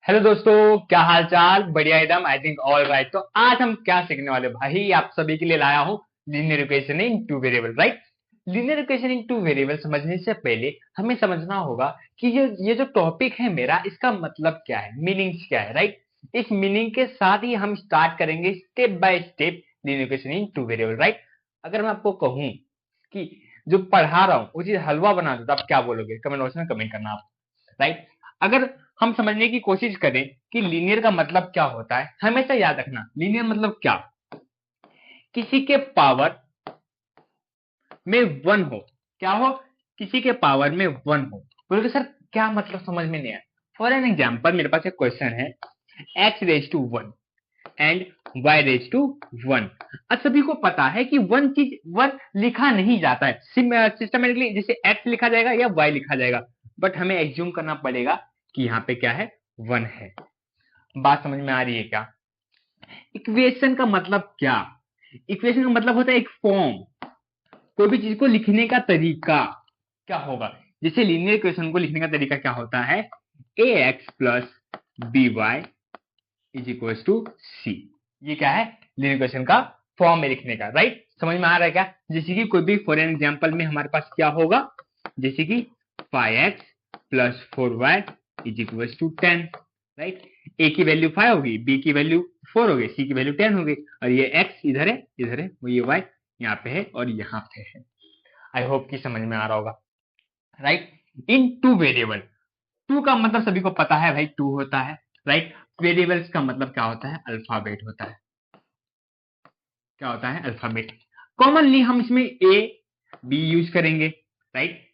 Hello दोस्तों, क्या हाल चाल। बढ़िया एकदम। I think all right. तो आज हम क्या सीखने वाले भाई, आप सभी के लिए लाया हूँ linear equation in two variable, right. Linear equation in two variable समझने से पहले हमें समझना होगा कि ये जो टॉपिक है मेरा, इसका मतलब क्या है, मीनिंग्स क्या है, राइट। इस मीनिंग के साथ ही हम स्टार्ट करेंगे step by step linear equation in two variable, right. अगर मैं आपको कहूं कि जो पढ़ा रहा हूँ वो चीज हलवा बना दो, तो आप क्या बोलोगे? कमेंट बॉक्स में कमेंट करना आप, राइट। अगर हम समझने की कोशिश करें कि लीनियर का मतलब क्या होता है, हमेशा याद रखना लीनियर मतलब क्या, किसी के पावर में वन हो। क्या हो? किसी के पावर में वन हो। बोलोगे सर क्या मतलब, समझ में नहीं आया। फॉर एन एग्जाम्पल, मेरे पास एक क्वेश्चन है, X raise to one and y raise to one. अब सभी को पता है कि वन चीज वन लिखा नहीं जाता है सिस्टमेटिकली, जैसे x लिखा जाएगा या y लिखा जाएगा, बट हमें एज्यूम करना पड़ेगा कि यहाँ पे क्या है, वन है। बात समझ में आ रही है क्या? इक्वेशन का मतलब क्या? इक्वेशन का मतलब होता है एक फॉर्म, कोई भी चीज को लिखने का तरीका क्या होगा। जैसे लीनियर इक्वेशन को लिखने का तरीका क्या होता है, A X plus B Y is equal to C. ये क्या है, लीनियर इक्वेशन का फॉर्म में लिखने का, राइट। समझ में आ रहा है क्या? जैसे कि कोई भी फॉर एन एग्जाम्पल में हमारे पास क्या होगा, जैसे कि 5x plus 4y is equal to 10, right. A की वैल्यू 5 होगी, बी की वैल्यू 4 होगी, सी की वैल्यू 10 होगी, और ये x इधर है, इधर है, वो ये y यहाँ पे है और यहाँ पे है। आई होप कि समझ में आ रहा होगा, right. In two variable, two का मतलब सभी को पता है भाई, टू होता है, राइट। वेरिएबल्स का मतलब क्या होता है, अल्फाबेट होता है। क्या होता है, अल्फाबेट। कॉमनली हम इसमें ए बी यूज करेंगे, राइट।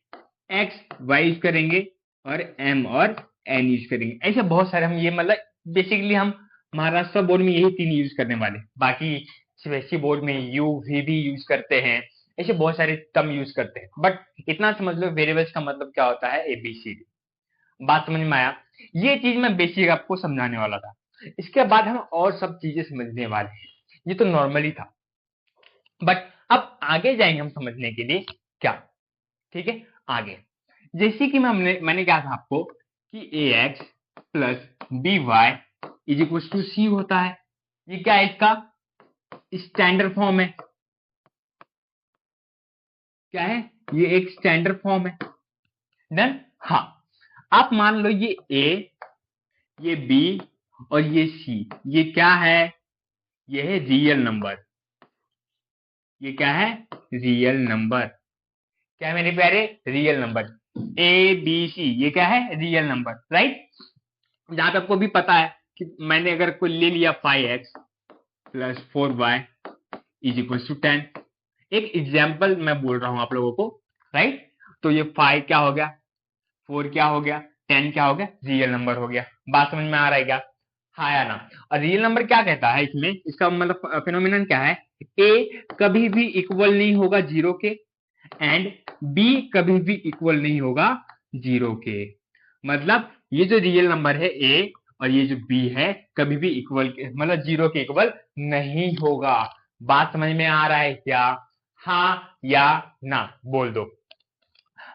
एक्स वाई यूज करेंगे और एम और एन यूज करेंगे। ऐसे बहुत सारे हम ये मतलब बेसिकली हम महाराष्ट्र बोर्ड में यही तीन यूज करने वाले, बाकी सीबीएसई बोर्ड में यू वी भी यूज करते हैं। ऐसे बहुत सारे टर्म यूज करते हैं, बट इतना समझ लो वेरिएबल्स का मतलब क्या होता है, एबीसीडी। बात समझ में आया? ये चीज मैं बेसिक आपको समझाने वाला था। इसके बाद हम और सब चीजें समझने वाले हैं। ये तो नॉर्मली था, बट अब आगे जाएंगे हम समझने के लिए क्या, ठीक है। आगे जैसे कि मैंने कहा था आपको कि A X plus B Y is equal to C होता है। ये क्या है, इसका स्टैंडर्ड फॉर्म है। क्या है ये, एक स्टैंडर्ड फॉर्म है। डन। हाँ, आप मान लो ये ए, ये बी और ये सी, ये क्या है, ये है रियल नंबर। ये क्या है, रियल नंबर। क्या है मेरे प्यारे, real number. A B C ये क्या है, रियल नंबर, राइट। जहां पे आपको भी पता है कि मैंने अगर कोई ले लिया 5x plus 4y is equal to 10। एक एग्जाम्पल मैं बोल रहा हूं आप लोगों को, राइट। तो ये 5 क्या हो गया, 4 क्या हो गया, 10 क्या हो गया, रियल नंबर हो गया। बात समझ में आ रहा है क्या? हाँ या ना? और रियल नंबर क्या कहता है इसमें, इसका मतलब फिनोमिनन क्या है, ए कभी भी इक्वल नहीं होगा जीरो के, एंड बी कभी भी इक्वल नहीं होगा जीरो के। मतलब ये जो रियल नंबर है ए और ये जो बी है, कभी भी इक्वल मतलब जीरो के इक्वल नहीं होगा। बात समझ में आ रहा है क्या? हाँ या ना बोल दो।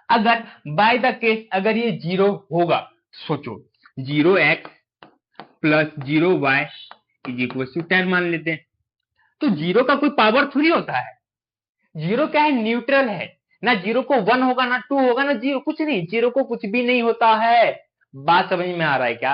अगर बाय द केस अगर ये जीरो होगा, सोचो, 0x plus 0y is equal to 10 मान लेते हैं। तो जीरो का कोई पावर थोड़ी होता है। जीरो क्या है, न्यूट्रल है। ना जीरो को वन होगा, ना टू होगा, ना जीरो, कुछ नहीं, जीरो को कुछ भी नहीं होता है। बात समझ में आ रहा है क्या?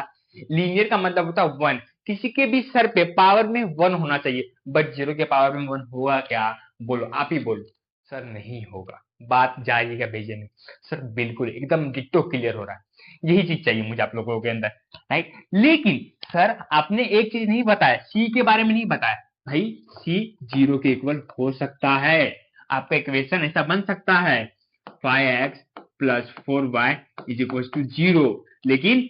लीनियर का मतलब होता है वन। किसी के भी सर पे पावर में वन होना चाहिए, बट जीरो के पावर में वन होगा क्या? बोलो, आप ही बोलो। सर नहीं होगा। बात जाइएगा भेजे में। सर बिल्कुल एकदम डिट्टो क्लियर हो रहा है, यही चीज चाहिए मुझे आप लोगों के अंदर, राइट। लेकिन सर आपने एक चीज नहीं बताया, सी के बारे में नहीं बताया। भाई सी जीरो के इक्वल हो सकता है, आपका इक्वेशन ऐसा बन सकता है 5x plus 4y is equal to zero. लेकिन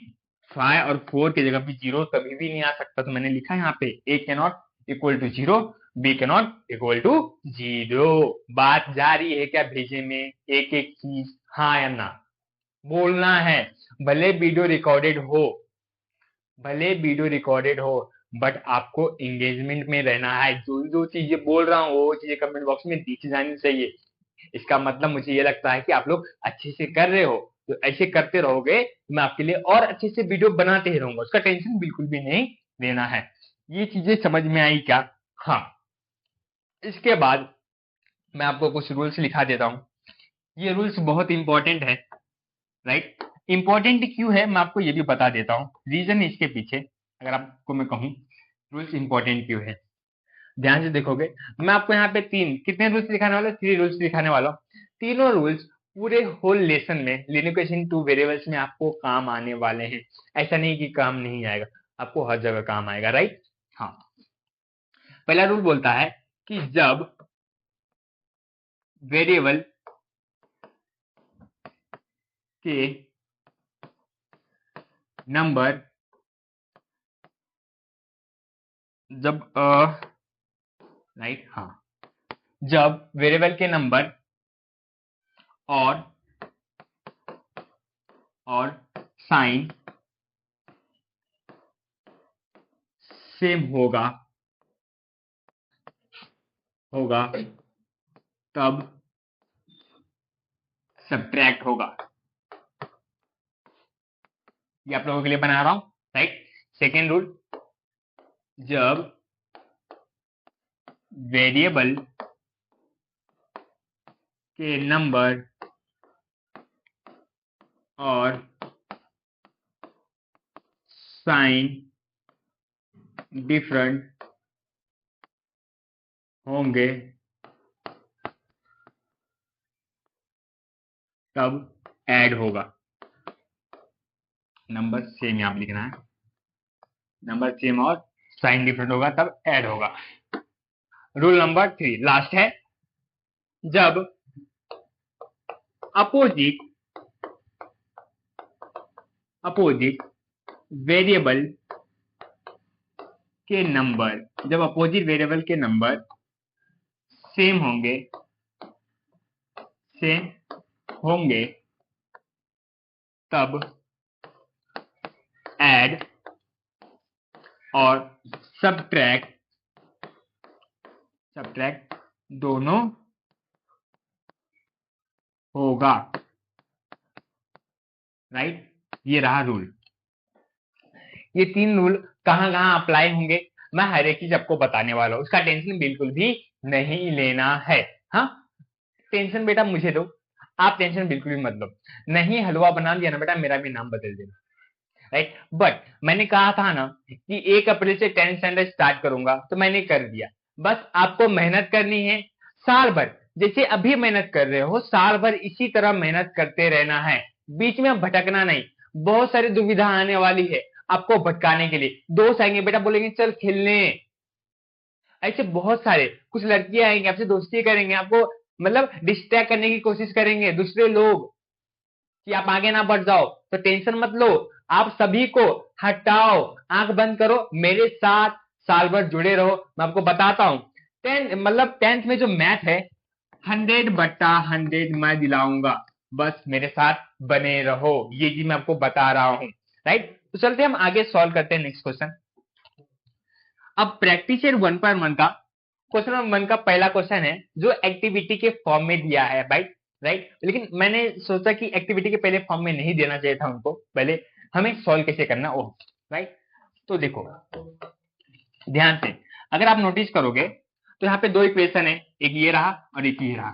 5 और 4 की जगह भी जीरो कभी भी नहीं आ सकता, तो मैंने लिखा यहाँ पे ए के not equal to zero, B के नॉट इक्वल टू जीरो। बात जा रही है क्या भेजे में? एक एक चीज हाँ या ना बोलना है। भले वीडियो रिकॉर्डेड हो, भले वीडियो रिकॉर्डेड हो, बट आपको एंगेजमेंट में रहना है। जो जो चीजें बोल रहा हूँ वो चीजें कमेंट बॉक्स में दिख जानी चाहिए। इसका मतलब मुझे ये लगता है कि आप लोग अच्छे से कर रहे हो, तो ऐसे करते रहोगे मैं आपके लिए और अच्छे से वीडियो बनाते ही रहूंगा, उसका टेंशन बिल्कुल भी नहीं लेना है। ये चीजें समझ में आई क्या? हाँ, इसके बाद मैं आपको कुछ रूल्स लिखा देता हूँ। ये रूल्स बहुत इंपॉर्टेंट है, राइट? इंपॉर्टेंट क्यों है मैं आपको ये भी बता देता हूँ, रीजन इसके पीछे अगर आपको मैं कहूँ रूल्स इंपॉर्टेंट क्यों है। ध्यान से देखोगे, मैं आपको यहाँ पे कितने रूल्स दिखाने वाला हूँ? 3 रूल्स दिखाने वाला हूँ। तीनों रूल्स पूरे होल लेसन में लिनिकेशन टू वेरिएबल्स में आपको काम आने वाले हैं। ऐसा नहीं कि काम नहीं आएगा, आपको हर जगह काम आएगा, राइट? हाँ, पहला रूल बोलता है कि जब वेरिएबल के नंबर जब राइट, हाँ, जब वेरिएबल के नंबर और साइन सेम होगा तब सब्ट्रैक्ट होगा। ये आप लोगों के लिए बना रहा हूं, राइट? सेकेंड रूल, जब वेरिएबल के नंबर और साइन डिफरेंट होंगे तब ऐड होगा। नंबर सेम यहां लिखना है, नंबर सेम और साइन डिफरेंट होगा तब ऐड होगा। रूल नंबर 3 लास्ट है, जब अपोजिट वेरिएबल के नंबर सेम होंगे तब ऐड और सब्ट्रैक्ट दोनों होगा, राइट? ये रहा रूल। ये 3 रूल कहां कहां अप्लाई होंगे मैं हर एक चीज आपको बताने वाला हूं, उसका टेंशन बिल्कुल भी नहीं लेना है। हाँ, टेंशन बेटा मुझे दो, आप टेंशन बिल्कुल भी मत लो। नहीं हलवा बना दिया ना बेटा, मेरा भी नाम बदल देना, राइट? बट मैंने कहा था ना कि 1 अप्रैल से 10th स्टैंडर्ड स्टार्ट करूंगा, तो मैंने कर दिया। बस आपको मेहनत करनी है साल भर, जैसे अभी मेहनत कर रहे हो साल भर इसी तरह मेहनत करते रहना है, बीच में भटकना नहीं। बहुत सारी दुविधा आने वाली है आपको भटकाने के लिए, दोस्त आएंगे बेटा बोलेंगे चल खेलने, ऐसे बहुत सारे, कुछ लड़कियां आएंगे आपसे दोस्ती करेंगे, आपको मतलब डिस्ट्रैक्ट करने की कोशिश करेंगे दूसरे लोग कि आप आगे ना बढ़ जाओ। तो टेंशन मत लो, आप सभी को हटाओ, आंख बंद करो, मेरे साथ साल भर जुड़े रहो। मैं आपको बताता हूं, 10th में जो मैथ है 100/100 मैं दिलाऊंगा, बस मेरे साथ बने रहो, ये जी मैं आपको बता रहा हूं, राइट? तो चलते हम आगे सॉल्व करते हैं नेक्स्ट क्वेश्चन। अब प्रैक्टिस 1.1 का क्वेश्चन नंबर 1 का पहला क्वेश्चन है जो एक्टिविटी के फॉर्म में दिया है, राइट? लेकिन मैंने सोचा कि एक्टिविटी के पहले फॉर्म में नहीं देना चाहिए था उनको, पहले हमें सॉल्व कैसे करना ओह, राइट? तो देखो ध्यान से, अगर आप नोटिस करोगे तो यहाँ पे 2 इक्वेशन है, एक ये रहा और एक ये रहा।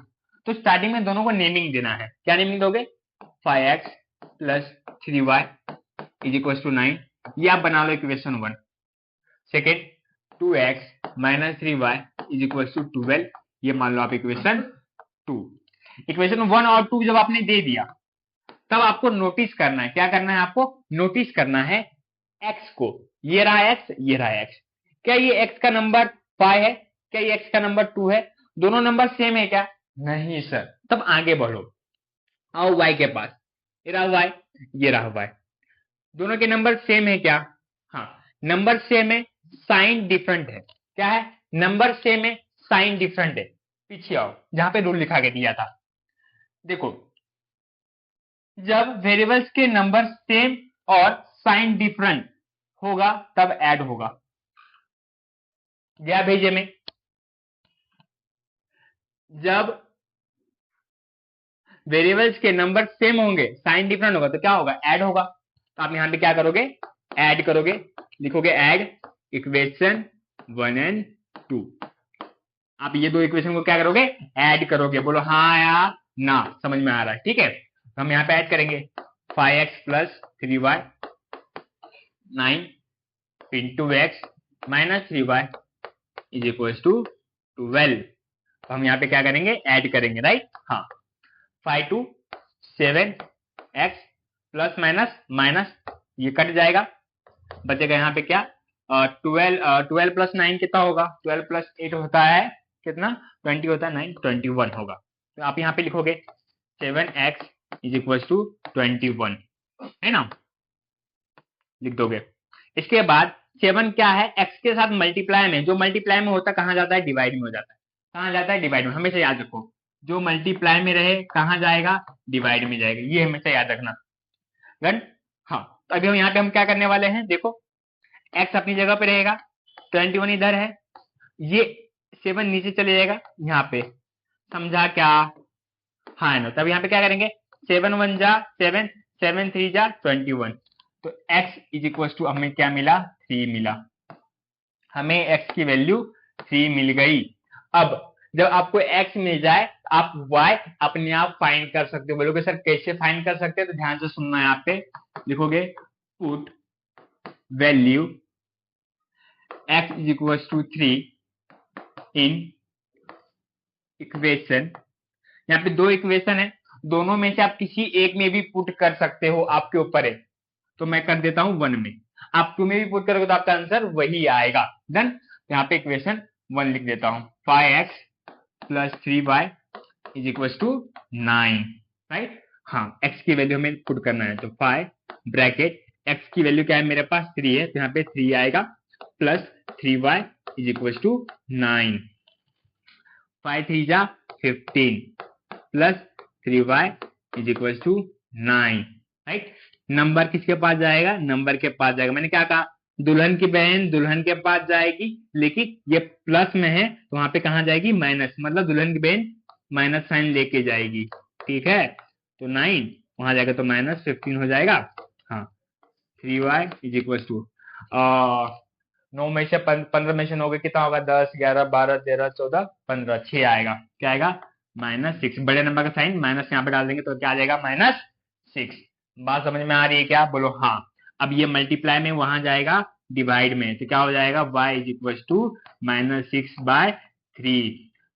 तो स्टार्टिंग में दोनों को नेमिंग देना है, क्या नेमिंग दोगे? 5x + 3y = 9, ये आप बना लो इक्वेशन 1। सेकेंड, 2x - 3y = 12, ये मान लो आप इक्वेशन 2। इक्वेशन 1 और 2 जब आपने दे दिया तब आपको नोटिस करना है, क्या करना है? आपको नोटिस करना है x को, ये रहा x, ये रहा x। क्या ये x का नंबर 5 है? क्या ये x का नंबर 2 है? दोनों नंबर सेम है क्या? नहीं सर। तब आगे बढ़ो, आओ y के पास, ये रहा y, ये रहा y, दोनों के नंबर सेम है क्या? हाँ, नंबर सेम है, साइन डिफरेंट है। क्या है? नंबर सेम है, साइन डिफरेंट है। पीछे आओ जहां पे रूल लिखा के दिया था, देखो, जब वेरिएबल्स के नंबर सेम और साइन डिफरेंट होगा तब ऐड होगा। गया भेजे में, जब वेरिएबल्स के नंबर सेम होंगे, साइन डिफरेंट होगा तो क्या होगा, ऐड होगा। तो आप यहाँ पे क्या करोगे, ऐड करोगे, लिखोगे ऐड इक्वेशन 1 एंड 2। आप ये दो इक्वेशन को क्या करोगे, ऐड करोगे। बोलो हाँ या ना, समझ में आ रहा है, ठीक है। तो हम यहाँ पे ऐड करेंगे 5x plus 3y 9 into X minus 3y is equal to 12। तो हम यहाँ पे क्या करेंगे, ऐड करेंगे, राइट। हाँ, 5 2 7 x प्लस माइनस माइनस ये कट जाएगा, बचेगा यहाँ पे क्या, 12 प्लस 9 कितना होगा, 12 प्लस 8 होता है कितना, 20 होता है, 9 21 होगा। तो आप यहाँ पे लिखोगे 7x इज इक्वल टू 21, है ना, लिख दोगे। इसके बाद 7 क्या है, x के साथ मल्टीप्लाई में, जो मल्टीप्लाई में होता है कहाँ जाता है, डिवाइड में हो जाता है। कहाँ जाता है, डिवाइड में। हमेशा याद रखो, जो मल्टीप्लाई में रहे कहाँ जाएगा, डिवाइड में जाएगा, ये हमेशा याद रखना। डन। हाँ, तो अभी हम यहाँ पे हम क्या करने वाले हैं, देखो x अपनी जगह पे रहेगा, 21 इधर है, ये 7 नीचे चले जाएगा यहाँ पे, समझा क्या, हाँ ना। तब यहाँ पे क्या करेंगे, 7 1 जा 7, 7 3 जा 21। तो x इज इक्वल टू हमें क्या मिला, 3 मिला, हमें x की वैल्यू 3 मिल गई। अब जब आपको x मिल जाए आप y अपने आप फाइंड कर सकते हो। बोलोगे सर कैसे फाइंड कर सकते हैं, तो ध्यान से सुनना, यहाँ पे लिखोगे put value x is equal to 3 in equation. यहाँ पे दो इक्वेशन है, दोनों में से आप किसी एक में भी पुट कर सकते हो, आपके ऊपर है। तो मैं कर देता हूं 1 में, आप 2 में भी पुट करोगे तो आपका आंसर वही आएगा। डन। यहाँ पे इक्वेशन 1 लिख देता हूं, 5x plus 3y is equal to 9, right. हाँ, x की वैल्यू हमें पुट करना है, तो 5 ब्रैकेट x की वैल्यू क्या है, मेरे पास 3 है, तो यहाँ पे 3 आएगा, plus 3y is equal to 9, 5 3 जा 15 plus 3y is equal to 9, right. Number किसके पास जाएगा, नंबर के पास जाएगा। मैंने क्या कहा, दुल्हन की बहन दुल्हन के पास जाएगी, लेकिन ये प्लस में है तो वहां पे कहाँ जाएगी, माइनस, मतलब दुल्हन की बहन माइनस साइन लेके जाएगी, ठीक है। तो 9 वहां जाएगा तो माइनस 15 हो जाएगा। हाँ, 3y इज इक्वल टू 9 में से 15 में से 9 कितना होगा, 10 11 12 13 14 15, 6 आएगा, क्या आएगा, -6। बड़े नंबर का साइन माइनस यहाँ पे डाल देंगे तो क्या आ जाएगा, -6। बात समझ में आ रही है क्या, बोलो हाँ। अब ये मल्टीप्लाई में वहां जाएगा डिवाइड में, तो क्या हो जाएगा, y इज इक्वल टू -6/3।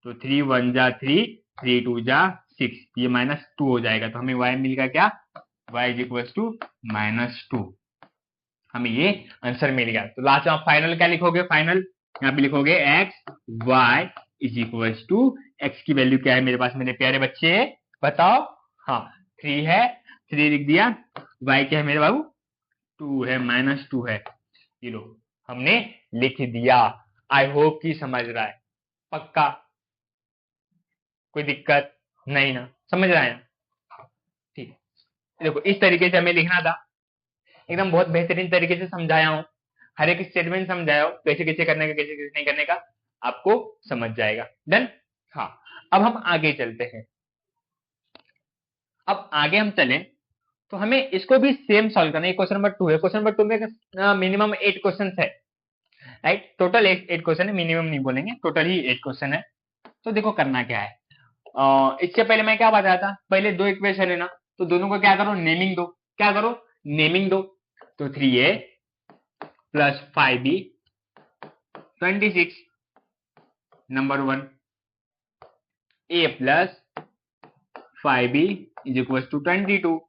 तो 3 1 जा 3, 3 2 जा 6, ये -2 हो जाएगा। तो हमें y मिलेगा क्या, y इज इक्वल टू -2, हमें ये आंसर मिल गया। तो लास्ट में आप फाइनल क्या लिखोगे, फाइनल यहाँ पे लिखोगे x y is equal to, x की वैल्यू क्या है मेरे पास, मेरे प्यारे बच्चे बताओ। हाँ, 3 है, 3 लिख दिया, y क्या है मेरे बाबू, 2 है, -2 है, ये लो हमने लिख दिया। आई होप कि समझ रहा है, पक्का कोई दिक्कत नहीं ना, समझ रहा है ना, ठीक है। देखो इस तरीके से हमें लिखना था, एकदम बहुत बेहतरीन तरीके से समझाया हूं, हर एक स्टेटमेंट समझाया हूं, कैसे कैसे करने का कैसे कैसे नहीं करने का आपको समझ जाएगा। डन। हाँ, अब हम आगे चलते हैं। अब आगे हम चलें तो हमें इसको भी सेम सॉल्व करना है। क्वेश्चन नंबर 2 है, क्वेश्चन नंबर 2 में मिनिमम 8 क्वेश्चन है, राइट। टोटल 8 क्वेश्चन है, मिनिमम नहीं बोलेंगे, टोटल ही 8 क्वेश्चन है। तो देखो करना क्या है, इससे पहले मैं क्या बताया था, पहले दो इक्वेशन है ना, तो दोनों को क्या करो, नेमिंग दो, क्या करो, नेमिंग दो। तो 3a plus 5b 26 number 1, a plus 5b is equal to 22,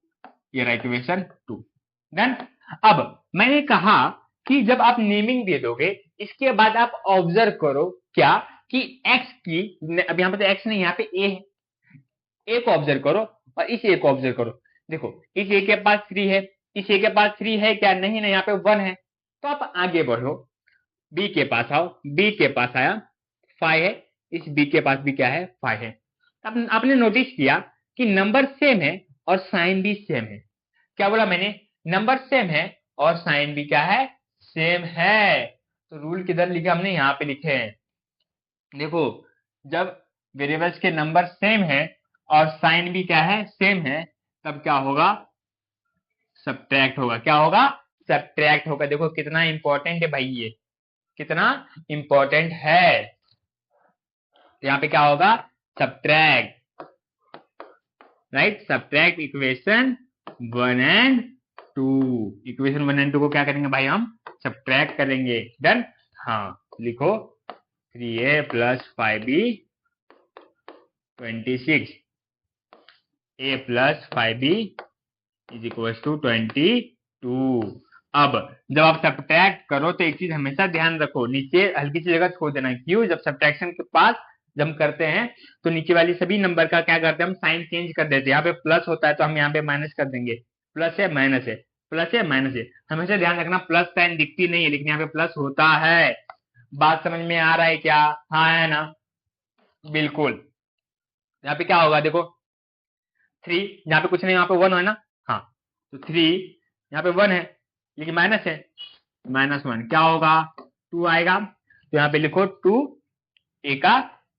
ये रहा इक्वेशन 2। डन। अब मैंने कहा कि जब आप नेमिंग दे दोगे इसके बाद आप ऑब्जर्व करो क्या, कि x की, अब यहाँ पे तो x नहीं, यहाँ पे a है, a को ऑब्जर्व करो और इस a को ऑब्जर्व करो। देखो इस a के पास 3 है, इस a के पास 3 है क्या, नहीं ना, यहाँ पे 1 है। तो आप आगे बढ़ो, b के पास आओ, b के पास आया 5 है, इस b के पास भी क्या है, 5 है। आपने नोटिस किया कि नंबर सेम है और साइन भी सेम है। क्या बोला मैंने, नंबर सेम है और साइन भी क्या है, सेम है। तो रूल किधर लिखे हमने, यहाँ पे लिखे हैं। देखो जब वेरिएबल्स के नंबर सेम है और साइन भी क्या है, सेम है, तब क्या होगा, सब्ट्रैक्ट होगा। क्या होगा, सब्ट्रैक्ट होगा। देखो कितना इंपॉर्टेंट है भाई, ये कितना इंपॉर्टेंट है। तो यहाँ पे क्या होगा, subtract, right, subtract equation 1 and 2। Equation 1 and 2 को क्या करेंगे भाई, हम सब्ट्रैक्ट करेंगे। डन। हाँ लिखो 3a + 5b 26, a + 5b = 22। अब जब आप सब्ट्रैक्ट करो तो एक चीज हमेशा ध्यान रखो, नीचे हल्की सी जगह छोड़ देना। क्यों, जब सब्ट्रैक्शन के पास जब हम करते हैं तो नीचे वाली सभी नंबर का क्या करते हैं, हम साइन चेंज कर देते हैं। यहाँ पे प्लस होता है तो हम यहाँ पे माइनस कर देंगे। प्लस है माइनस है, प्लस है माइनस है, हमेशा ध्यान रखना प्लस साइन दिखती नहीं है लेकिन यहाँ पे प्लस होता है। बात समझ में आ रहा है क्या, हाँ है ना, बिल्कुल। यहाँ पे क्या होगा देखो, 3, यहाँ पे कुछ नहीं, यहाँ पे 1 है ना, हाँ तो 3 यहाँ पे 1 है लेकिन माइनस है, -1 क्या होगा, 2 आएगा। तो यहाँ पे लिखो 2 a का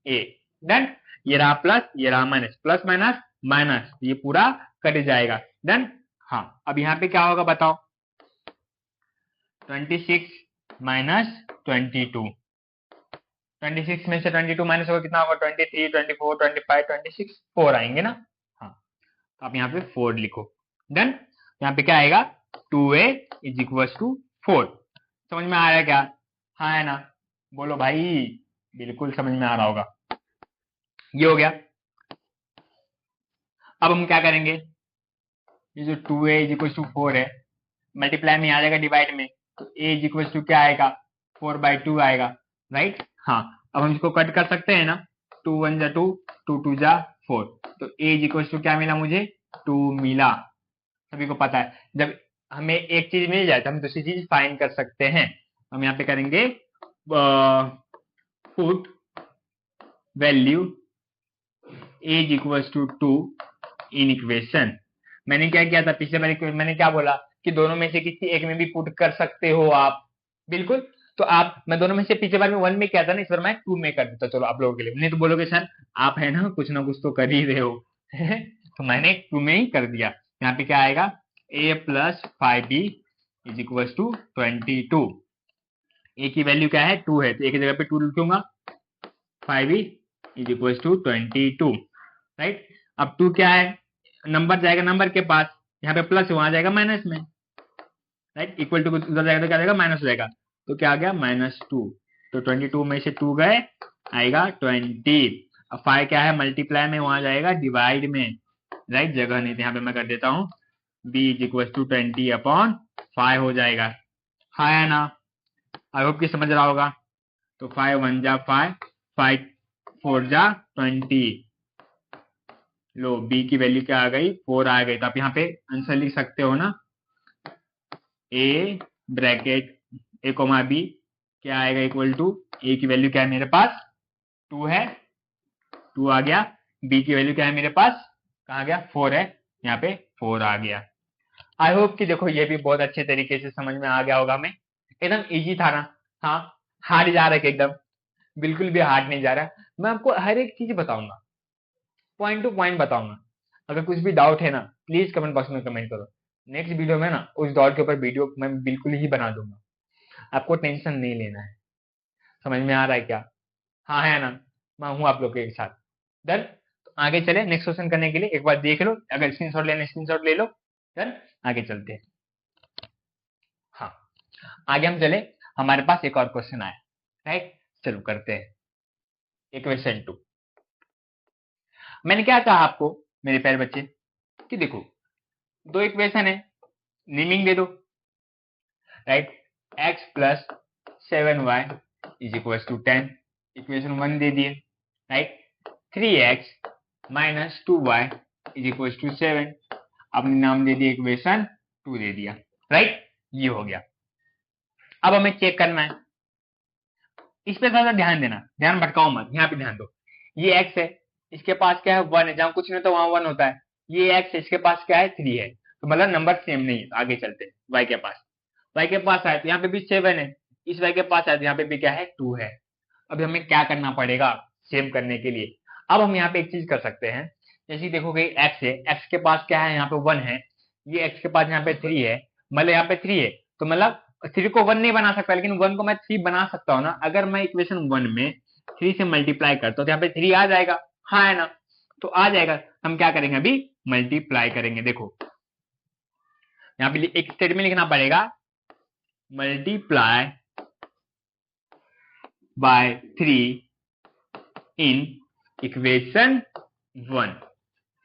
a। डन। ये रहा प्लस, ये रहा माइनस, प्लस माइनस माइनस, ये पूरा कट जाएगा। डन। हाँ अब यहाँ पे क्या होगा बताओ, 26 - 22, 26 में से 22 माइनस होगा कितना होगा, 23, 24, 25, 26, 4 आएंगे ना। हाँ तो आप यहाँ पे 4 लिखो। डन। यहाँ पे क्या आएगा, 2a = 4। समझ में आ रहा है क्या, हाँ है ना, बोलो भाई, बिल्कुल समझ में आ रहा होगा। ये हो गया। अब हम क्या करेंगे, ये जो 2a = 4 है, मल्टीप्लाई में आ जाएगा डिवाइड में, तो a = क्या आएगा, 4/2 आएगा, राइट। हाँ अब हम इसको कट कर सकते हैं ना, 2 1 जा 2, 2 2 जा 4, तो a = क्या मिला मुझे, 2 मिला। सभी को पता है जब हमें एक चीज मिल जाए तो हम दूसरी चीज फाइंड कर सकते हैं। हम यहाँ पे करेंगे put value a = 2 in equation. मैंने क्या किया था पिछले बार, मैंने क्या बोला कि दोनों में से किसी एक में भी पुट कर सकते हो आप, बिल्कुल। तो आप, मैं दोनों में से पिछले बार में 1 में किया था ना, इस बार मैं 2 में कर देता। चलो आप लोगों के लिए, नहीं तो बोलोगे सर आप है ना कुछ तो कर ही रहे हो तो मैंने 2 में ही कर दिया। यहाँ पे क्या आएगा, a + 5b = 22। a की वैल्यू क्या है, 2 है, तो a की जगह पे 2 लिखूंगा, 5b = 22, राइट। अब 2 क्या है, नंबर जाएगा नंबर के पास, यहाँ पे प्लस वहां जाएगा माइनस में, राइट। इक्वल टू उधर जाएगा तो क्या जाएगा, माइनस हो जाएगा, तो क्या आ गया, -2। तो 22 में से 2 गए, आएगा 20। अब 5 क्या है, मल्टीप्लाई में वहां जाएगा डिवाइड में, राइट, जगह नहीं थी, यहाँ पे मैं कर देता हूँ, b = 20/5 हो जाएगा। हाँ है ना, आई होप कि समझ रहा होगा। तो 5 1 जा 5, 5 4 जा 20। लो b की वैल्यू क्या आ गई, 4 आ गई। तो आप यहाँ पे आंसर लिख सकते हो ना, a ब्रैकेट a, b क्या आएगा, = a की वैल्यू क्या है मेरे पास, 2 है, 2 आ गया। b की वैल्यू क्या है मेरे पास, कहाँ गया, 4 है, यहाँ पे 4 आ गया। आई होप कि देखो ये भी बहुत अच्छे तरीके से समझ में आ गया होगा हमें, एकदम इजी था ना। हाँ हार्ड जा रहा है कि एकदम, बिल्कुल भी हार्ड नहीं जा रहा। मैं आपको हर एक चीज बताऊंगा, पॉइंट टू पॉइंट बताऊंगा। अगर कुछ भी डाउट है ना, प्लीज कमेंट बॉक्स में कमेंट करो। नेक्स्ट वीडियो में ना उस डाउट के ऊपर वीडियो मैं बिल्कुल ही बना दूंगा, आपको टेंशन नहीं लेना है। समझ में आ रहा है क्या, हाँ है ना, मैं हूं आप लोग के साथ। डन। तो आगे चले नेक्स्ट क्वेश्चन करने के लिए, एक बार देख लो, अगर स्क्रीनशॉट लेना स्क्रीनशॉट ले लो। डन। आगे चलते हैं। हाँ आगे हम चले, हमारे पास एक और क्वेश्चन आया, राइट, चलो करते हैं इक्वेशन 2। मैंने क्या कहा आपको मेरे प्यारे बच्चे, कि देखो दो इक्वेशन है, नेमिंग दे दो, राइट। x + 7y = 10, इक्वेशन 1 दे दिए, राइट। 3x - 2y = 7, आपने नाम दे दिया इक्वेशन 2 दे दिया, राइट। ये हो गया। अब हमें चेक करना है, इस पे थोड़ा ध्यान देना, ध्यान भटकाओ मत, यहाँ पे ध्यान दो। ये x है, इसके पास क्या है, 1 है, जहां कुछ नहीं तो वहां 1 होता है। ये x है, इसके पास क्या है, 3 है, तो मतलब नंबर सेम नहीं है। आगे चलते हैं, y के पास, y के पास आए तो यहाँ पे भी 7 है, इस y के पास आए तो यहाँ पे भी क्या है, 2 है। अब हमें क्या करना पड़ेगा सेम करने के लिए, अब हम यहाँ पे एक चीज कर सकते हैं जैसे कि देखोगे एक्स है, एक्स के पास क्या है, यहाँ पे 1 है, ये एक्स के पास यहाँ पे 3 है, मतलब यहाँ पे 3 है, तो मतलब 3 को 1 नहीं बना सकता, लेकिन 1 को मैं 3 बना सकता हूँ ना। अगर मैं इक्वेशन 1 में 3 से मल्टीप्लाई करता हूँ तो यहाँ पे 3 आ जाएगा, हाँ है ना, तो आ जाएगा। हम क्या करेंगे, अभी मल्टीप्लाई करेंगे। देखो यहाँ पे एक स्टेटमेंट लिखना पड़ेगा, multiply by 3 in equation 1,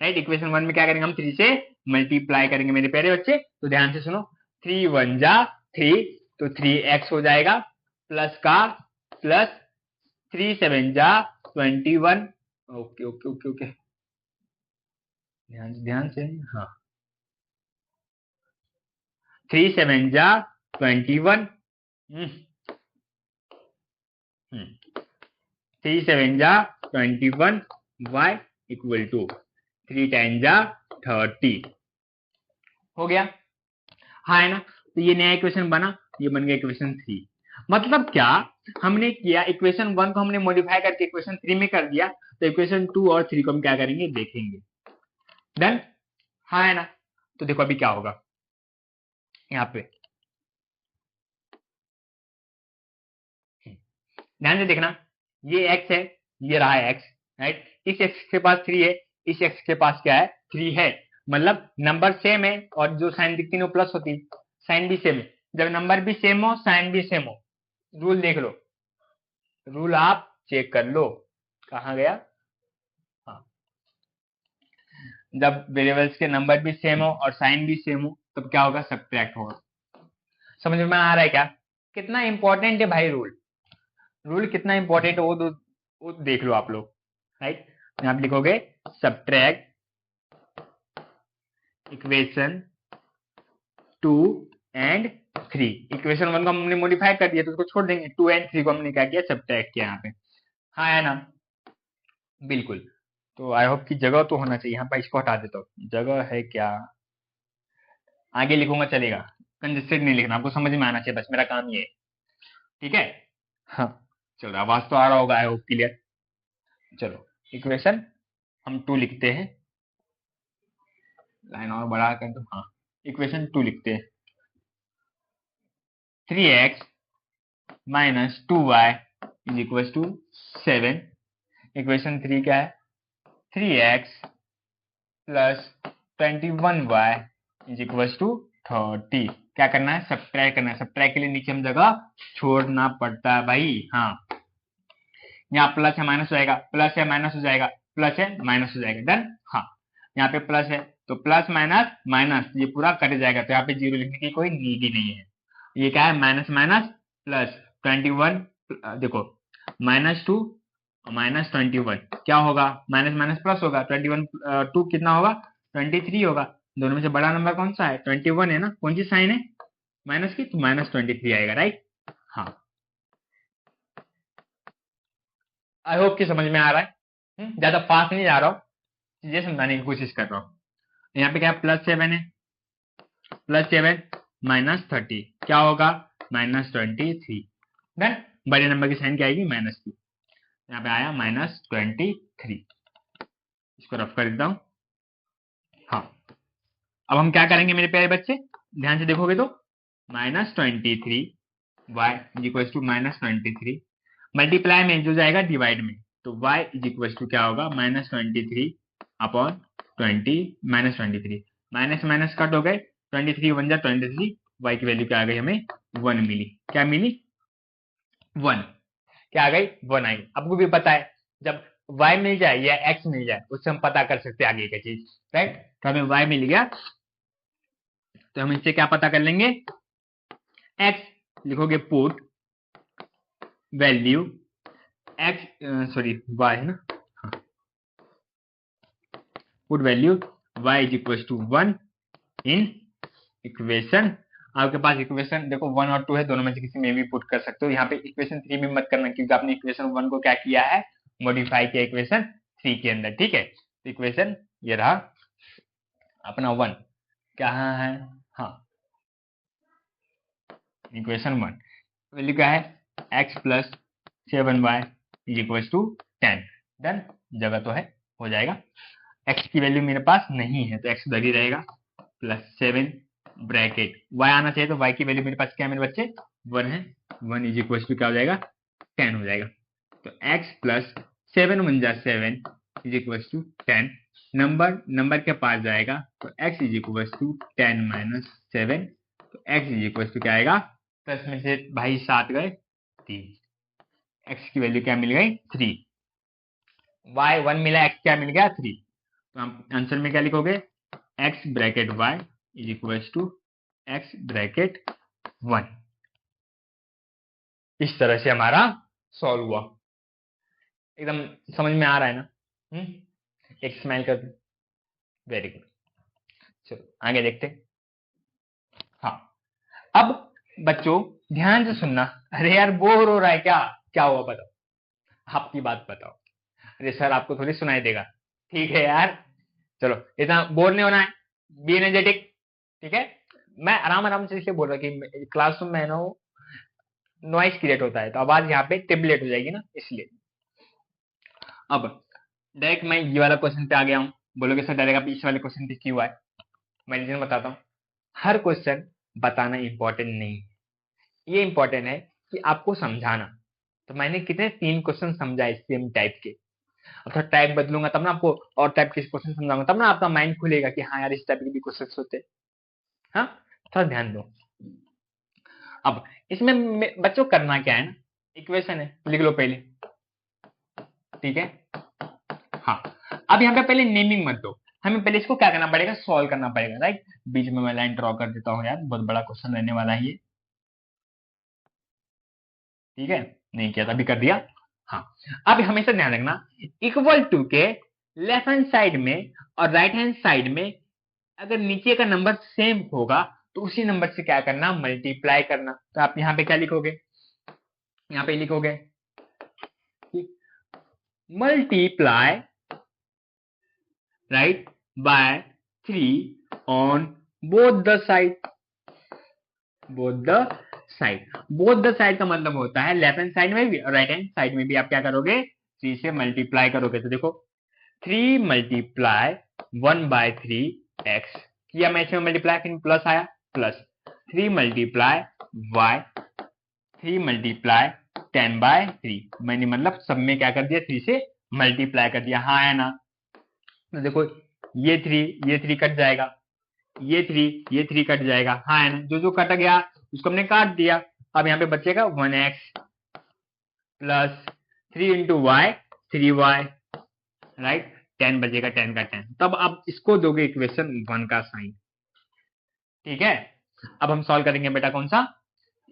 right. Equation 1 में क्या करेंगे, हम 3 से मल्टीप्लाई करेंगे मेरे प्यारे बच्चे। तो ध्यान से सुनो, 3 1 जा 3, तो 3x हो जाएगा, प्लस का प्लस 3 7 जा 21। ओके ओके ओके ओके, ध्यान से, हाँ, 3 7 जा 21, 3 7 जा 21, y इक्वल टू 3 10 जा 30, हो गया, हाँ है ना। तो ये नया इक्वेशन बना, ये बन गया इक्वेशन 3। मतलब क्या, हमने किया इक्वेशन 1 को हमने मॉडिफाई करके इक्वेशन 3 में कर दिया, तो इक्वेशन 2 और 3 को हम क्या करेंगे, देखेंगे। डन, हाँ है ना। तो देखो अभी क्या होगा, यहाँ पे ध्यान से देखना, ये x है, ये रहा है x, राइट। इस x के पास 3 है, इस x के पास क्या है, 3 है, मतलब नंबर सेम है, और जो साइन दिखती है वो प्लस होती है, साइन भी सेम है। जब नंबर भी सेम हो, साइन भी सेम हो, रूल देख लो, रूल आप चेक कर लो, कहाँ गया, हाँ, जब वेरिएबल्स के नंबर भी सेम हो और साइन भी सेम हो, तब क्या होगा, सब्ट्रैक्ट होगा। समझ में आ रहा है क्या, कितना इंपॉर्टेंट है भाई रूल, रूल कितना इंपॉर्टेंट है वो देख लो आप लोग, राइट। आप लिखोगे सब्ट्रैक्ट इक्वेशन 2 एंड 3। इक्वेशन 1 को हमने मॉडिफाई कर दिया तो उसको छोड़ देंगे, 2 एंड 3 को हमने क्या किया, सब्ट्रैक्ट किया यहाँ पे, हाँ है ना, बिल्कुल। तो आई होप कि जगह तो होना चाहिए, यहाँ पर इसको हटा देता हूँ, जगह है क्या, आगे लिखूंगा चलेगा, कंजेस्टेड नहीं लिखना, आपको समझ में आना चाहिए, बस मेरा काम ये है, ठीक है। हाँ चलो, आवाज तो आ रहा होगा, आई होप क्लियर। चलो इक्वेशन हम 2 लिखते हैं, लाइन और बढ़ा कर दो, हाँ, इक्वेशन 2 लिखते हैं, 3x minus 2y is equal to 7। Equation 3 क्या है, 3x plus 21y is equal to 30। क्या करना है, सब्ट्रैक्ट करना है, सब्ट्रैक्ट के लिए नीचे हम जगह छोड़ना पड़ता है भाई, हाँ। यहाँ प्लस है माइनस हो जाएगा, प्लस है माइनस हो जाएगा, प्लस है माइनस हो जाएगा, डन, हाँ। यहाँ पे प्लस है तो प्लस माइनस माइनस ये पूरा कट जाएगा, तो यहाँ पे जीरो लिखने की कोई नीड ही नहीं है। ये क्या है, माइनस माइनस प्लस 21, देखो -2 माइनस 21 क्या होगा, माइनस माइनस प्लस होगा, 21 2 कितना होगा, 23 होगा। दोनों में से बड़ा नंबर कौन सा है, 21 है ना, कौन सी साइन है माइनस की, तो -23 आएगा, राइट, हाँ। आई होप कि समझ में आ रहा है, ज्यादा फास्ट नहीं जा रहा हूँ, चीजें समझाने की कोशिश कर रहा हूँ। यहाँ पे क्या +7 है, +7 -30 क्या होगा, -23, डन। बड़े नंबर की साइन क्या आएगी, माइनस की, यहाँ पे आया -23, इसको रफ कर देता हूँ, हाँ। अब हम क्या करेंगे मेरे प्यारे बच्चे, ध्यान से देखोगे तो -23 y is equal to -23, multiply में जो जाएगा डिवाइड में, तो y इज इक्वल टू क्या होगा, -23 अपॉन 20, -23, माइनस माइनस कट हो गए, 23 1 जा 23, y की वैल्यू क्या आ गई, हमें 1 मिली, क्या मिली, 1, क्या आ गई, 1 आई। आपको भी पता है जब y मिल जाए या x मिल जाए, उससे हम पता कर सकते हैं आगे का चीज, राइट। तो हमें y मिल गया, तो हम इससे क्या पता कर लेंगे, x लिखोगे put value x, sorry y है ना, put value y is equal to 1 in equation, आपके पास इक्वेशन देखो 1 और 2 है, दोनों में से किसी में भी पुट कर सकते हो। यहाँ पे इक्वेशन 3 में मत करना, क्योंकि आपने इक्वेशन 1 को क्या किया है, मॉडिफाई किया इक्वेशन 3 के अंदर, ठीक है। तो इक्वेशन ये रहा अपना 1, कहाँ है, हाँ, इक्वेशन 1 वैल्यू क्या है, x plus 7y is equal to 10, done, जगह तो है, हो जाएगा। एक्स की वैल्यू मेरे पास नहीं है तो एक्स उधर ही रहेगा, +7 ब्रैकेट y आना चाहिए, तो y की वैल्यू मेरे पास क्या है मेरे बच्चे, 1 है। 1 इज इक्वल टू क्या हो जाएगा, 10 हो जाएगा। तो x प्लस 7 1 जा 7 इज इक्वल टू 10, नंबर के पास जाएगा तो x is equal to 10 minus 7, तो x इज इक्वल टू क्या आएगा, प्लस में से भाई 7 गए 3, x की वैल्यू क्या मिल गई 3, y 1 मिला, x क्या मिल गया 3, तो हम आंसर में क्या लिखोगे, x bracket y is equal to x bracket 1। इस तरह से हमारा सॉल्व हुआ। एकदम समझ में आ रहा है ना? एक स्माइल कर दो, वेरी गुड। चलो आगे देखते। हाँ, अब बच्चों ध्यान से सुनना। अरे यार बोर हो रहा है क्या, क्या हुआ बताओ, आपकी बात बताओ। अरे सर आपको थोड़ी सुनाई देगा, ठीक है यार, चलो इतना बोर नहीं होना है, बी एनर्जेटिक, ठीक है। मैं आराम आराम से इसलिए बोल रहा कि क्लासरूम में ना नॉइस क्रिएट होता है तो आवाज यहाँ पे टेबलेट हो जाएगी ना, इसलिए। अब डायरेक्ट मैं ये वाला क्वेश्चन पे आ गया हूँ। बोलोगे सर डायरेक्ट आप इस वाले क्वेश्चन पे क्यों आए, मैं रीजन बताता हूँ। हर क्वेश्चन बताना इंपॉर्टेंट नहीं है, ये इंपॉर्टेंट है कि आपको समझाना। तो मैंने कितने 3 क्वेश्चन समझाए सेम टाइप के, अब थोड़ा टाइप बदलूंगा तब ना आपको और टाइप के क्वेश्चन समझाऊंगा, तब ना आपका माइंड खुलेगा कि हाँ यार इस टाइप के भी क्वेश्चन होते हैं। हाँ, थोड़ा ध्यान दो। अब इसमें बच्चों करना क्या है ना, इक्वेशन है लिख लो पहले, ठीक है। हाँ, अब यहाँ पे पहले नेमिंग मत दो, हमें पहले इसको क्या करना पड़ेगा, सॉल्व करना पड़ेगा, राइट। बीच में मैं लाइन ड्रॉ कर देता हूँ यार, बहुत बड़ा क्वेश्चन रहने वाला है ये, ठीक है। नहीं किया था, अभी कर दिया। हाँ, अब हमेशा ध्यान रखना, इक्वल टू के लेफ्ट हैंड साइड में और राइट हैंड साइड में अगर नीचे का नंबर सेम होगा तो उसी नंबर से क्या करना, मल्टीप्लाई करना। तो आप यहाँ पे क्या लिखोगे, यहाँ पे लिखोगे multiply right by 3 on both the side. Both the side, both the side का मतलब होता है लेफ्ट हैंड साइड में भी और राइट हैंड साइड में भी आप क्या करोगे, 3 से मल्टीप्लाई करोगे। तो देखो 3 मल्टीप्लाई 1/3 x किया, मैं इसमें मल्टीप्लाई, फिर प्लस आया, प्लस 3 मल्टीप्लाई y, 3 मल्टीप्लाई 10/3, मैंने मतलब सब में क्या कर दिया, 3 से मल्टीप्लाई कर दिया। हाँ है ना, तो देखो ये 3 कट जाएगा, ये 3 कट जाएगा, हाँ है ना, जो जो कट गया उसको हमने काट दिया। अब यहाँ पे बचेगा 1x plus 3 into Y 3y, right, 10 बचेगा, 10 का 10। तब आप इसको दोगे इक्वेशन 1 का साइन, ठीक है। अब हम सॉल्व करेंगे बेटा कौन सा,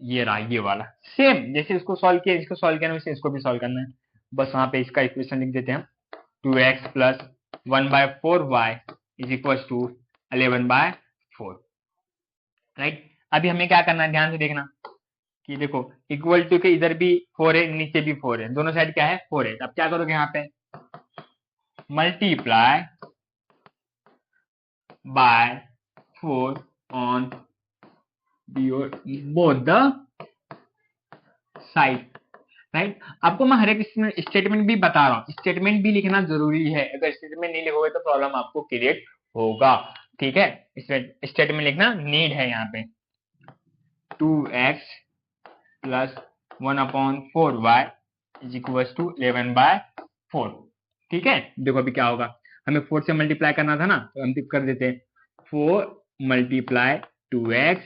ये रहा ये वाला, सेम जैसे इसको सॉल्व किया, इसको सॉल्व किया, वैसे इसको भी सॉल्व करना है। बस वहां पे इसका इक्वेशन लिख देते हैं, 2x plus 1/4y is equal to 11/4, right. अभी हमें क्या करना है, ध्यान से देखना कि देखो इक्वल टू के इधर भी 4 है, नीचे भी 4 है, दोनों साइड क्या है 4 है। अब क्या करोगे यहाँ पे, multiply by 4 on both the side, right. आपको मैं हर एक स्टेटमेंट भी बता रहा हूँ, स्टेटमेंट भी लिखना जरूरी है, अगर स्टेटमेंट नहीं लिखोगे तो प्रॉब्लम आपको क्रिएट होगा, ठीक है। स्टेटमेंट लिखना नीड है यहाँ पे, 2x plus 1/4y is equal to 11/4, ठीक है। देखो अभी क्या होगा, हमें 4 से मल्टीप्लाई करना था ना, तो हम कर देते हैं 4 multiply 2x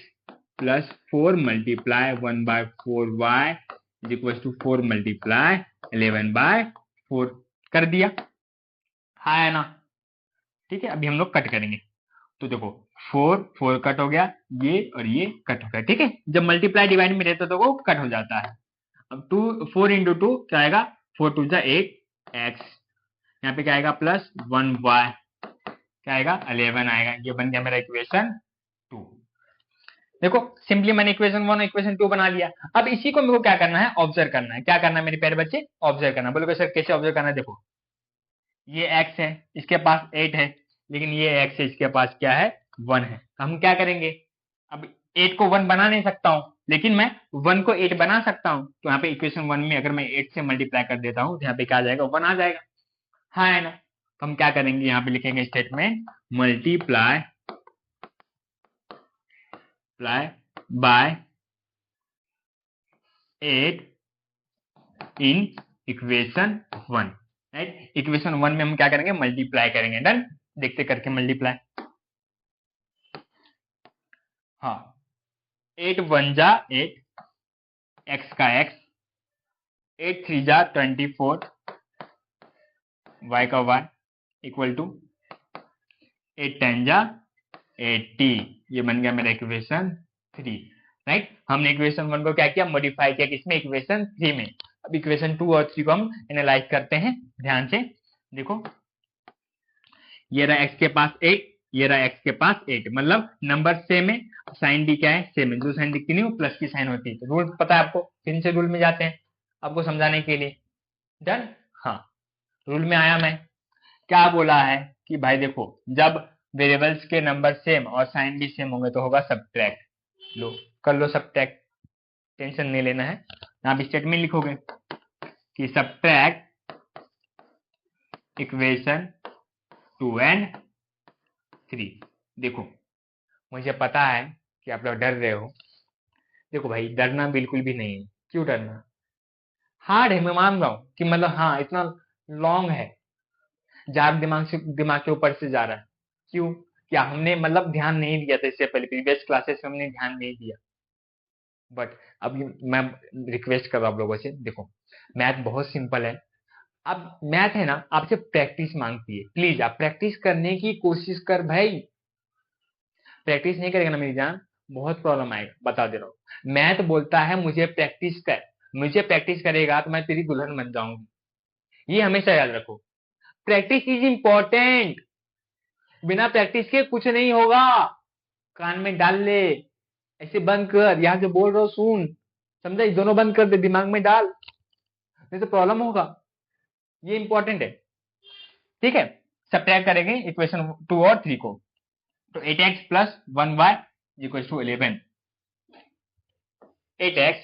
plus 4 multiply 1/4y is equal to 4 multiply 11/4 कर दिया, हाँ है ना, ठीक है। अभी हम लोग कट करेंगे, तो देखो 4 कट हो गया, ये और ये कट हो गया, ठीक है। जब मल्टीप्लाई डिवाइड में रहता तो वो कट हो जाता है। अब 4 इंटू 2 क्या आएगा, 4 2 8 x, यहाँ पे क्या आएगा प्लस 1y, क्या आएगा 11 आएगा, ये बन गया मेरा इक्वेशन 2। देखो सिंपली मैंने इक्वेशन 1 और इक्वेशन 2 बना लिया। अब इसी को मेरे को क्या करना है, ऑब्जर्व करना है। क्या करना है मेरे प्यारे बच्चे, ऑब्जर्व करना। बोलोगे सर कैसे ऑब्जर्व करना है, देखो ये x है, इसके पास 8 है, लेकिन ये x है, इसके पास क्या है 1 है। तो हम क्या करेंगे, अब 8 को 1 बना नहीं सकता हूं, लेकिन मैं 1 को 8 बना सकता हूं। तो यहाँ पे इक्वेशन 1 में अगर मैं 8 से मल्टीप्लाई कर देता हूं तो यहाँ पे क्या आ जाएगा, 1 आ जाएगा, हाँ है ना। हम क्या करेंगे, यहाँ पे लिखेंगे statement multiply by 8 in equation 1, right. Equation 1 में हम क्या करेंगे, मल्टीप्लाई करेंगे। डन, देखते करके मल्टीप्लाई। हाँ, 8 1 जा 8, x का x, 8 3 जा 24, y का y इक्वल टू 8 10 जा 80। ये बन गया मेरा इक्वेशन 3, राइट। हमने इक्वेशन 1 को क्या किया, मॉडिफाई किया किसमें, इक्वेशन 3 में। अब इक्वेशन 2 और 3 को हम एनालाइज करते हैं ध्यान से। देखो, ये रहा x के पास 8, ये रहा x के पास 8, मतलब नंबर सेम है, साइन डी क्या है, सेम है। जो साइन दिखती नहीं वो प्लस की साइन होती है। तो रूल पता है आपको, फिर से रूल में जाते हैं आपको समझाने के लिए। डन, हाँ, रूल में आया मैं। क्या बोला है कि भाई देखो, जब वेरिएबल्स के नंबर सेम और साइन भी सेम होंगे तो होगा सब्ट्रैक्ट। लो, कर लो सब्ट्रैक्ट, टेंशन नहीं लेना है। यहाँ पे स्टेटमेंट लिखोगे कि सब्ट्रैक्ट इक्वेशन 2 एंड 3। देखो, मुझे पता है कि आप लोग डर रहे हो। देखो भाई, डरना बिल्कुल भी नहीं है। क्यों डरना, हार्ड है, मैं मान रहा हूँ कि मतलब हाँ इतना लॉन्ग है, जार दिमाग के ऊपर से जा रहा है। क्यों, क्या हमने मतलब ध्यान नहीं दिया था इससे पहले, प्रीवियस क्लासेस में हमने ध्यान नहीं दिया। बट अभी मैं रिक्वेस्ट कर रहा हूँ आप लोगों से, देखो मैथ बहुत सिंपल है। अब मैथ है ना, आपसे प्रैक्टिस मांगती है। प्लीज आप प्रैक्टिस करने की कोशिश कर भाई। प्रैक्टिस नहीं करेगा ना मेरी जान, बहुत प्रॉब्लम आएगा, बता दे रहा हूँ। मैथ बोलता है मुझे प्रैक्टिस कर, मुझे प्रैक्टिस करेगा तो मैं तेरी दुल्हन बन जाऊंगी। ये हमेशा याद रखो, प्रैक्टिस इज इंपॉर्टेंट। बिना प्रैक्टिस के कुछ नहीं होगा। कान में डाल ले, ऐसे बंद कर, यहाँ जो बोल रहा हूँ सुन, समझा, दोनों बंद कर दे, दिमाग में डाल, नहीं तो प्रॉब्लम होगा। ये इंपॉर्टेंट है, ठीक है। सब्ट्रैक्ट करेंगे इक्वेशन 2 और 3 को, तो 8x plus 1y equal to 11। 8x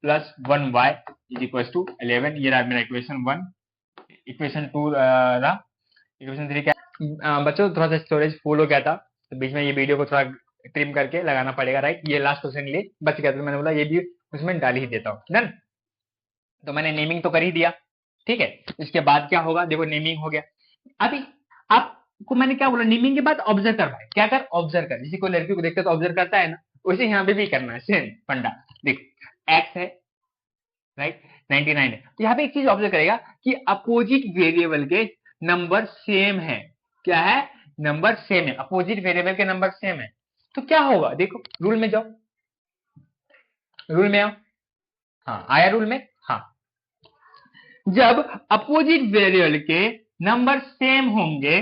plus 1y is equal to 11। ये रहा मेरा इक्वेशन 1। इक्वेशन 2 रहा। इक्वेशन 3 क्या, बच्चों थोड़ा सा स्टोरेज फुल हो गया था, तो बीच में ये वीडियो को थोड़ा ट्रिम करके लगाना पड़ेगा, राइट। ये लास्ट क्वेश्चन के लिए बच गया, तो मैंने बोला ये भी उसमें डाल ही देता हूँ। डन, तो मैंने नेमिंग तो कर ही दिया, ठीक है। इसके बाद क्या होगा, देखो नेमिंग हो गया। अभी आपको मैंने क्या बोला, नेमिंग के बाद ऑब्जर्व कर भाई, क्या कर, ऑब्जर्व कर। जैसे कोई लड़की को देखते तो ऑब्जर्व करता है ना, वैसे यहाँ पे भी करना है, सेम फंडा। देख, एक्स है, राइट, 99 है, तो यहाँ पे एक चीज ऑब्जर्व करेगा कि अपोजिट वेरिएबल के नंबर सेम है। क्या है, नंबर सेम है, अपोजिट वेरिएबल के नंबर सेम है। तो क्या होगा, देखो रूल में जाओ, रूल में आओ। हाँ, आया रूल में, हाँ। जब अपोजिट वेरिएबल के नंबर सेम होंगे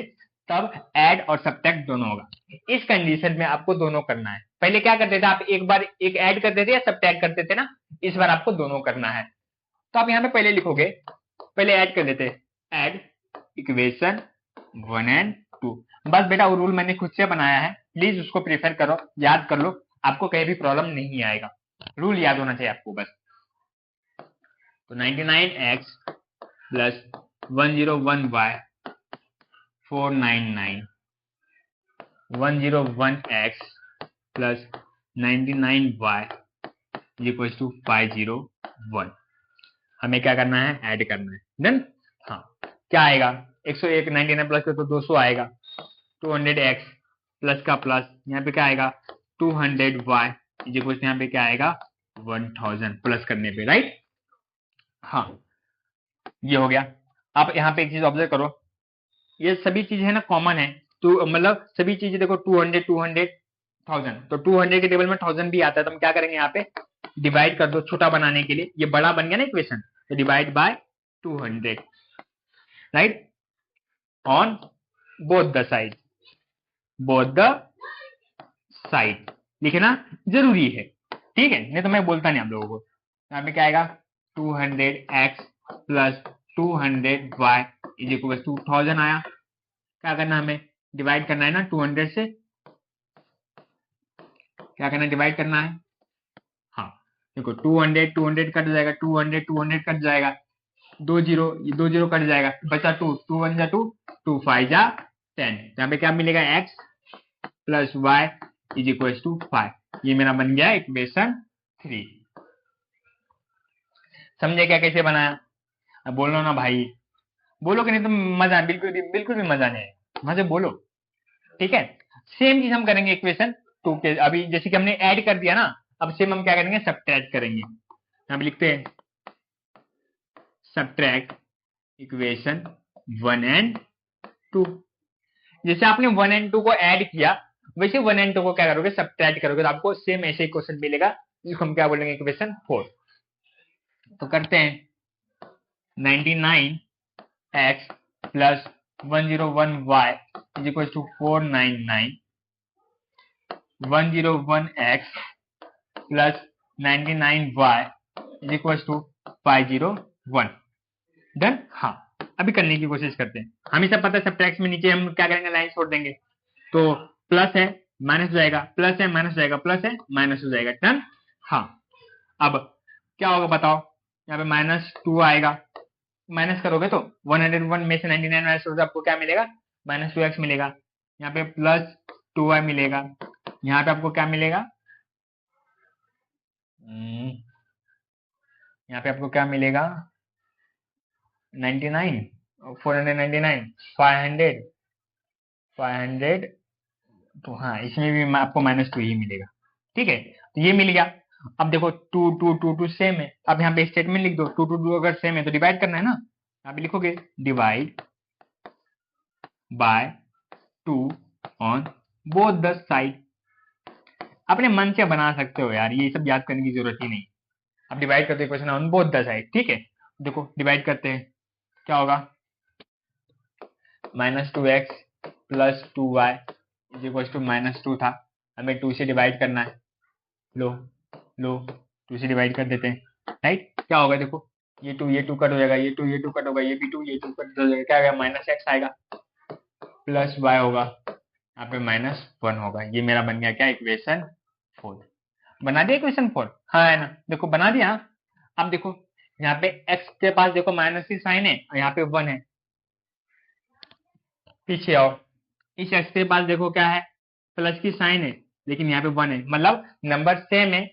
तब ऐड और सब्ट्रैक्ट दोनों होगा। इस कंडीशन में आपको दोनों करना है। पहले क्या करते थे आप, एक बार एक ऐड करते थे या सब्ट्रैक्ट करते थे ना, इस बार आपको दोनों करना है। तो आप यहाँ पे पहले लिखोगे, पहले ऐड कर लेते, ऐड इक्वेशन 1 एंड 2। बस बेटा, वो रूल मैंने खुद से बनाया है, प्लीज उसको प्रेफर करो, याद कर लो, आपको कहीं भी प्रॉब्लम नहीं आएगा। रूल याद होना चाहिए आपको बस। तो 99x plus 101y 499, 101x plus 99y equal to 501। हमें क्या करना है, ऐड करना है। डन, हाँ। क्या आएगा, 101 99 प्लस तो 200 आएगा। 200x प्लस का प्लस, यहाँ पे क्या आएगा 200y इक्वल यहाँ पे क्या आएगा 1000 प्लस करने पे, राइट। हाँ, ये हो गया। आप यहाँ पे एक चीज ऑब्जर्व करो, ये सभी चीजें है ना कॉमन है, तो मतलब सभी चीजें देखो 200 200 1000, तो 200 के टेबल में 1000 भी आता है, तो हम क्या करेंगे यहाँ पे डिवाइड कर दो छोटा बनाने के लिए, ये बड़ा बन गया ना इक्वेशन, तो divide by 200, right, on both the side, both the side लिखना जरूरी है, ठीक है, नहीं तो मैं बोलता नहीं आप लोगों को। यहाँ पे क्या आएगा 200x plus 200y is equal to 1000 आया। क्या करना हमें, डिवाइड करना है ना 200 से, क्या करना है, डिवाइड करना है। हाँ, देखो 200 200 कट जाएगा, 200 200 कट जाएगा, दो जीरो, ये दो जीरो कट जाएगा, बचा टू, टू वन जा टू, टू फाइव जा 10। यहाँ पे क्या मिलेगा, x plus y is equal to 5। ये मेरा बन गया इक्वेशन 3। समझे क्या कैसे बनाया? अब बोल लो ना भाई, बोलो कि नहीं तो मजा, बिल्कुल भी मजा नहीं है, मजे बोलो। ठीक है, सेम चीज हम करेंगे इक्वेशन 2 के। अभी जैसे कि हमने ऐड कर दिया ना, अब सेम हम क्या करेंगे, सब्ट्रैक्ट करेंगे। यहाँ पे लिखते हैं सब्ट्रैक्ट इक्वेशन 1 एंड 2। जैसे आपने 1 एंड 2 को ऐड किया, वैसे 1 एंड 2 को क्या करोगे, सब्ट्रैक्ट करोगे, तो आपको सेम ऐसे ही क्वेश्चन मिलेगा, जिसको हम क्या बोलेंगे, इक्वेशन 4। तो करते हैं 99x plus 101y is equal to 499, 101x plus 99y is equal to 501। Done. हाँ, अभी करने की कोशिश करते हैं। हमें सब पता है सब्ट्रैक्ट में नीचे हम क्या करेंगे, लाइन छोड़ देंगे। तो प्लस है माइनस हो जाएगा, प्लस है माइनस हो जाएगा, प्लस है माइनस हो जाएगा। डन। हाँ, अब क्या होगा बताओ, यहाँ पे -2 आएगा, माइनस करोगे तो 101 में से 99 माइनस करोगे, आपको क्या मिलेगा, -2x मिलेगा। यहाँ पे प्लस 2y मिलेगा, यहाँ पे आपको क्या मिलेगा, यहाँ पे आपको क्या मिलेगा, 99, 499, 500, तो हाँ, इसमें भी आपको -2 ही मिलेगा। ठीक है, तो ये मिल गया। अब देखो 2 2 2 2 सेम है, अब यहाँ पे स्टेटमेंट लिख दो, 2 2 2 अगर सेम है तो डिवाइड करना है ना, यहाँ पे लिखोगे divide by 2 on both the side. अपने मन से बना सकते हो यार, ये सब याद करने की जरूरत ही नहीं। अब डिवाइड करते हैं question on both the side. ठीक है, देखो डिवाइड करते हैं, क्या होगा, -2x plus 2y is equal to -2 था, हमें 2 से डिवाइड करना है। लो लो 2 से डिवाइड कर देते हैं, राइट। क्या होगा देखो, ये 2 कट हो जाएगा, ये 2 कट होगा, ये भी 2 कट हो जाएगा, क्या आएगा, -x आएगा, प्लस y होगा, यहाँ पे -1 होगा। ये मेरा बन गया क्या, इक्वेशन 4। बना दिया इक्वेशन 4, हाँ है ना, देखो बना दिया। अब देखो यहाँ पे x के पास देखो माइनस की साइन है, और यहाँ पे 1 है। पीछे आओ, इस x के पास देखो क्या है, प्लस की साइन है, लेकिन यहाँ पे 1 है, मतलब नंबर सेम है,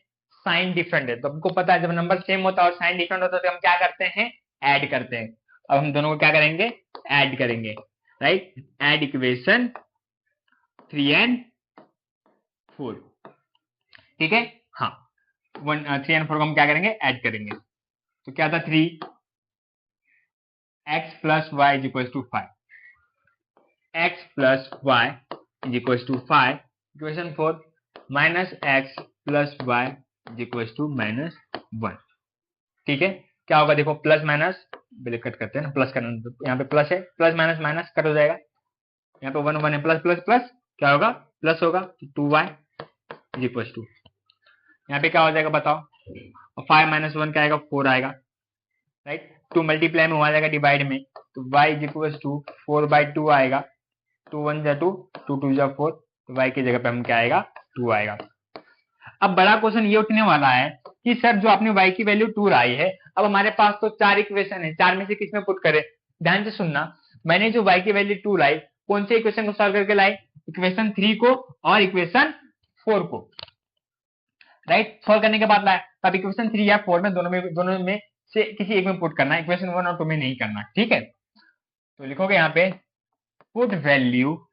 साइन डिफरेंट है। तो हमको पता है जब नंबर सेम होता है और साइन डिफरेंट होता है तो हम क्या करते हैं, ऐड करते हैं। अब हम दोनों को क्या करेंगे, ऐड करेंगे, राइट। Add equation 3 and 4। ठीक है, हाँ, 3 एंड 4 को हम क्या करेंगे, ऐड करेंगे। तो क्या था, 3x plus y is equal to 5, x plus y is equal to 5। Equation 4, -x plus y is equal to -1। ठीक है, क्या होगा देखो, प्लस माइनस कट करते हैं ना, प्लस करना, यहाँ पे प्लस है, प्लस माइनस माइनस कट हो जाएगा, यहाँ पे 1 1 है, प्लस प्लस प्लस क्या होगा, प्लस होगा, 2y इज इक्वल टू, यहाँ पे क्या हो जाएगा बताओ, 5 - 1 क्या आएगा, 4 आएगा, राइट। 2 मल्टीप्लाई में हो जाएगा डिवाइड में, तो y इज इक्वल टू 4/2 आएगा, 2 1 जा 2, 2 2 जा 4, तो y की जगह पे हम क्या आएगा, 2 आएगा। अब बड़ा क्वेश्चन ये उठने वाला है कि सर जो आपने y की वैल्यू 2 लाई है, अब हमारे पास तो 4 इक्वेशन है, 4 में से किस में पुट करें। ध्यान से सुनना, मैंने जो y की वैल्यू 2 लाई, कौन से इक्वेशन को सॉल्व करके लाई, इक्वेशन 3 को और इक्वेशन 4 को, राइट। सॉल्व करने के बाद लाया, अब इक्वेशन 3 या 4 में दोनों में से किसी एक में पुट करना है, इक्वेशन 1 और 2 में नहीं करना। ठीक है, तो लिखोगे यहाँ पे put value,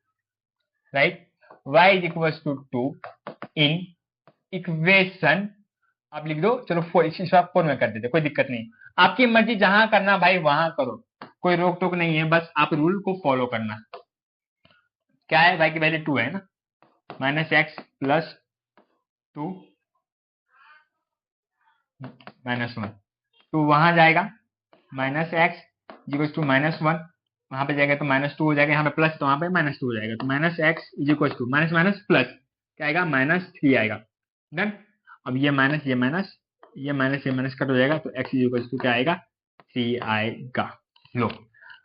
right, y is equal to 2 in equation, आप लिख दो, चलो 4, इस 4 में कर देते, कोई दिक्कत नहीं, आपकी मर्जी, जहां करना भाई वहां करो, कोई रोक टोक नहीं है, बस आप रूल को फॉलो करना। क्या है, y की वैल्यू 2 है ना, -x प्लस 2 -1, तो वहां जाएगा -x इक्वल टू -1, वहां पे जाएगा तो -2 हो जाएगा, यहाँ पे प्लस तो वहां पे -2 हो जाएगा, तो -x is equal to minus minus plus क्या आएगा, -3 आएगा। डन। अब ये माइनस ये माइनस ये माइनस कट हो जाएगा, तो x इज इक्वल टू क्या आएगा, 3 आएगा। लो,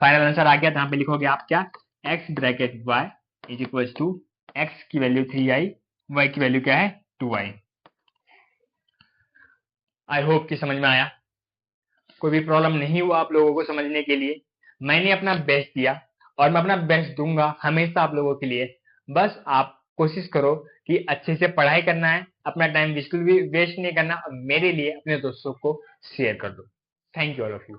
फाइनल आंसर आ गया, तो यहाँ पे लिखोगे आप क्या, x bracket y is equal to x की वैल्यू 3 आई, y की वैल्यू क्या है, 2 आई। आई होप कि समझ में आया। कोई भी प्रॉब्लम नहीं हुआ आप लोगों को समझने के लिए। मैंने अपना बेस्ट दिया और मैं अपना बेस्ट दूंगा हमेशा आप लोगों के लिए। बस आप कोशिश करो कि अच्छे से पढ़ाई करना है, अपना टाइम बिल्कुल भी वेस्ट नहीं करना और मेरे लिए अपने दोस्तों को शेयर कर दो। Thank you all of you.